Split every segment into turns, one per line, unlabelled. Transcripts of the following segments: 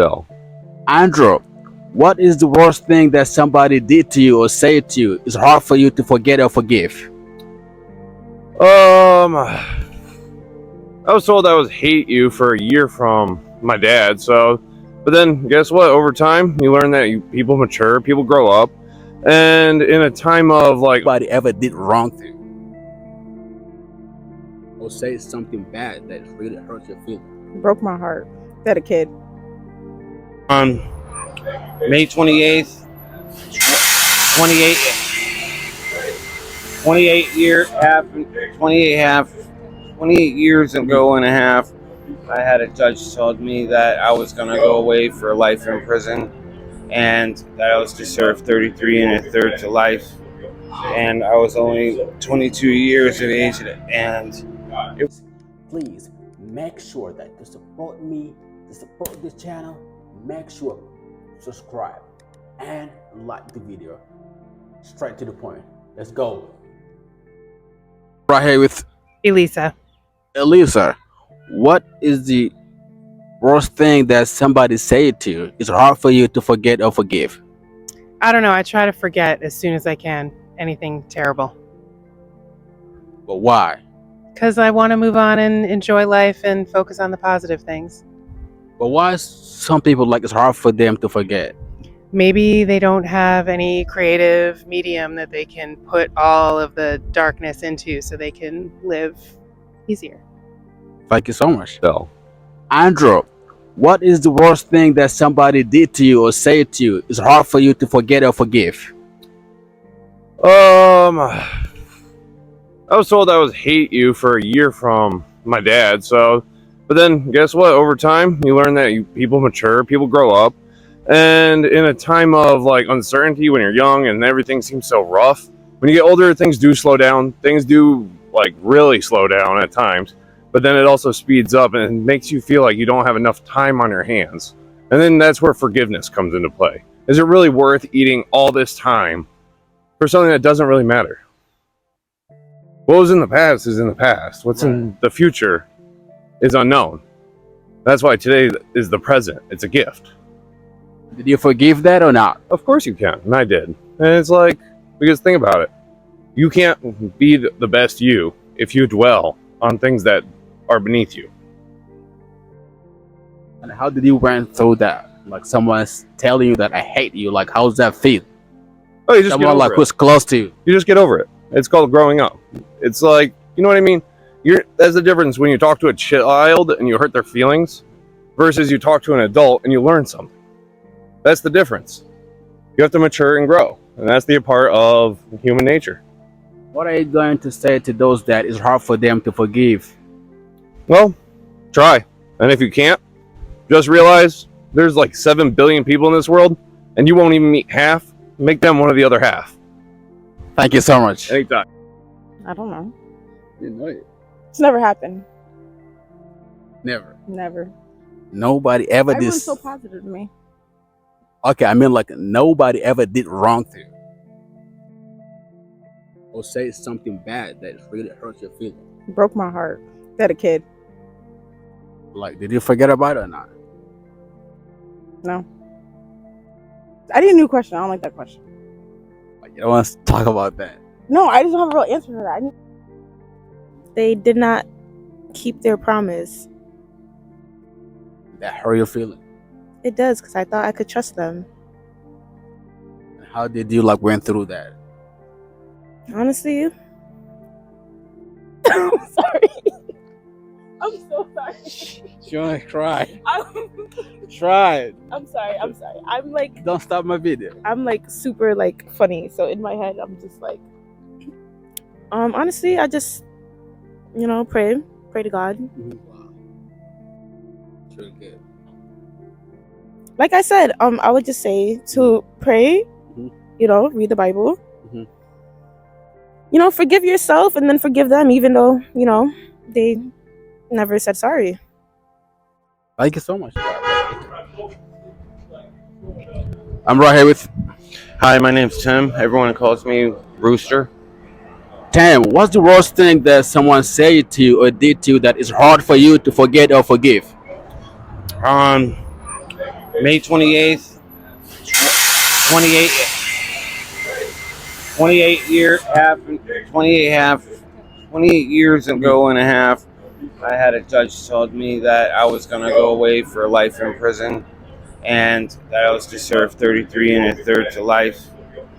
So,
Andrew, what is the worst thing that somebody did to you or said to you is hard for you to forget or forgive?
I was told I was hate you for a year from my dad. But then guess what? Over time, you learn that people mature, people grow up, and in a time of like,
Nobody ever did wrong to you or say something bad that really hurts your feelings.
Broke my heart. That a kid.
On May 28th, 28, 28 years ago and a half, I had a judge told me that I was going to go away for life in prison and that I was to serve 33 and a third to life. And I was only 22 years of age, and
Please make sure that to support me, to support this channel, make sure subscribe and like the video. Straight to the point. Let's go. Right here with
Elisa.
Elisa. What is the worst thing that somebody said to you? It's hard for you to forget or forgive.
I don't know. I try to forget as soon as I can anything terrible
But why?
because I want to move on and enjoy life and focus on the positive things.
But why some people like it's hard for them to forget?
Maybe they don't have any creative medium that they can put all of the darkness into so they can live easier.
Thank you so much.
so
Andrew, what is the worst thing that somebody did to you or said to you is hard for you to forget or forgive?
I was told I was hate you for a year from my dad. But then guess what? Over time, you learn that people mature, people grow up, and in a time of like uncertainty when you're young and everything seems so rough, when you get older, things do slow down. Things do like really slow down at times, but then it also speeds up and it makes you feel like you don't have enough time on your hands. And then that's where forgiveness comes into play. Is it really worth eating all this time for something that doesn't really matter? What was in the past is in the past. What's in the future is unknown. That's why today is the present. It's a gift.
Did you forgive that or not?
Of course you can, and I did. And it's like, because think about it. You can't be the best you if you dwell on things that are beneath you.
And how did you went through that? Like someone's telling you that I hate you. Like how's that feel?
Oh, you just
Someone
get
like
over it.
who's close to you.
You just get over it. It's called growing up. It's like, you know what I mean? There's a difference when you talk to a child and you hurt their feelings versus you talk to an adult and you learn something. That's the difference. You have to mature and grow, and that's the part of human nature.
What are you going to say to those that it's hard for them to forgive?
Well, try. And if you can't, just realize there's like 7 billion people in this world, and you won't even meet half. Make them one of the other half.
Thank you so much.
Anytime.
I don't know.
Never.
It's never happened. Never.
Nobody ever did.
Everyone's so positive to me.
Okay, I mean like nobody ever did wrong to you or say something bad that really hurts your feelings.
Broke my heart. That a kid.
Like, did you forget about it or not?
No. I need a new question. I don't like that question.
Like, you don't want to talk about that.
No, I just don't have a real answer for that.
They did not keep their promise.
That hurt your feelings.
It does, because I thought I could trust them.
And how did you like went through that?
Honestly,
I'm sorry. I'm so sorry.
You wanna cry?
I'm
Try.
sorry. I'm like
Don't stop my video.
super like funny. So in my head, I'm just like,
honestly, I just, pray to God.
Wow. It's really good.
Like I said, I would just say to pray,
Mhm.
read the Bible.
Mhm.
Forgive yourself and then forgive them, even though, they never said sorry.
Thank you so much. I'm right here with
hi, my name's Tim. Everyone calls me Rooster.
Tam. What's the worst thing that someone said to you or did to you that is hard for you to forget or forgive?
Um, May 28th, 28, 28 years ago and a half, I had a judge told me that I was going to go away for life in prison and that I was to serve 33 1/3 to life.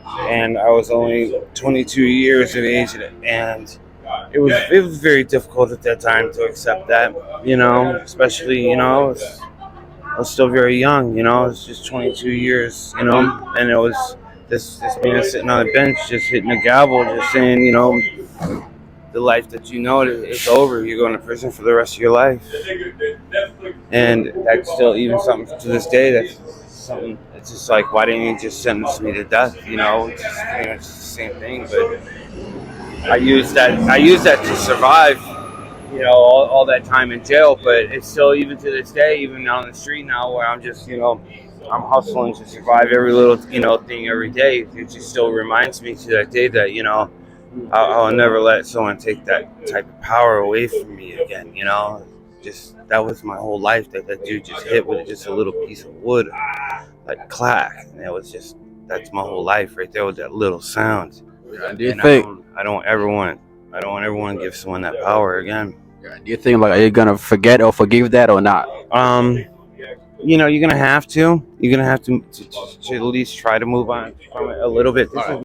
And I was only 22 years of age, and it was very difficult at that time to accept that, especially, I was still very young, I was just 22 years, and it was this man sitting on the bench just hitting the gavel, just saying, the life that it's over. You're going to prison for the rest of your life. And that's still even something to this day. That's something. It's just like, why didn't you just sentence me to death? It's just pretty much the same thing. But I used that to survive. All that time in jail. But it's still, even to this day, even on the street now, where I'm just, I'm hustling to survive every little, thing every day. It just still reminds me to that day that, I'll never let someone take that type of power away from me again, Just, that was my whole life, that dude just hit with just a little piece of wood, like clack. And it was just, that's my whole life right there with that little sound.
Yeah, do you
And
think?
I don't ever want to give someone that power again.
Yeah, do you think, like, are you gonna forget or forgive that or not?
You're gonna have to. You're gonna have to at least try to move on from it a little bit. This is